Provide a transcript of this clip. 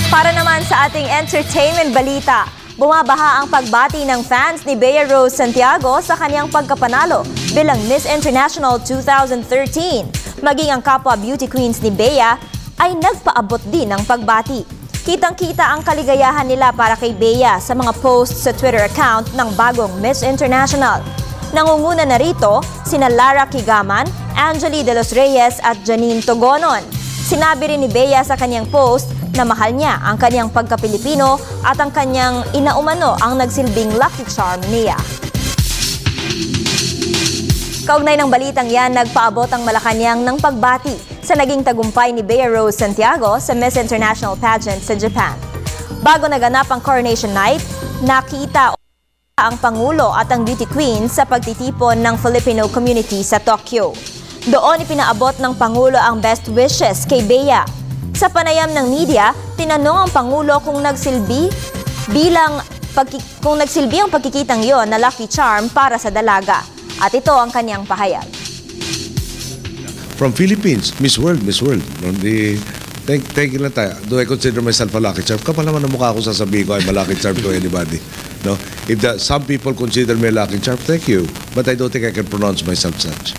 Para naman sa ating entertainment balita, bumabaha ang pagbati ng fans ni Bea Rose Santiago sa kanyang pagkapanalo bilang Miss International 2013. Maging ang kapwa beauty queens ni Bea ay nagpaabot din ng pagbati. Kitang-kita ang kaligayahan nila para kay Bea sa mga posts sa Twitter account ng bagong Miss International. Nangunguna na rito sina Lara Kigaman, Angeli De Los Reyes at Janine Togonon. Sinabi rin ni Bea sa kanyang post na mahal niya ang kanyang pagka-Pilipino at ang kanyang inaumano ang nagsilbing lucky charm niya. Kaugnay ng balitang yan, nagpaabot ang Malacanang ng pagbati sa naging tagumpay ni Bea Rose Santiago sa Miss International Pageant sa Japan. Bago naganap ang Coronation Night, nakita ang Pangulo at ang beauty queen sa pagtitipon ng Filipino community sa Tokyo. Doon ipinaabot ng Pangulo ang best wishes kay Bea. Sa panayam ng media, tinanong ang Pangulo kung nagsilbi ang pagkikitang yon na lucky charm para sa dalaga. At ito ang kanyang pahayag. From Philippines, Miss World. Thank you lang tayo. Do I consider myself a lucky charm? Kapal naman ang mukha ko sasabihin ko I'm a lucky charm to anybody. No? If some people consider me a lucky charm, thank you. But I don't think I can pronounce myself such.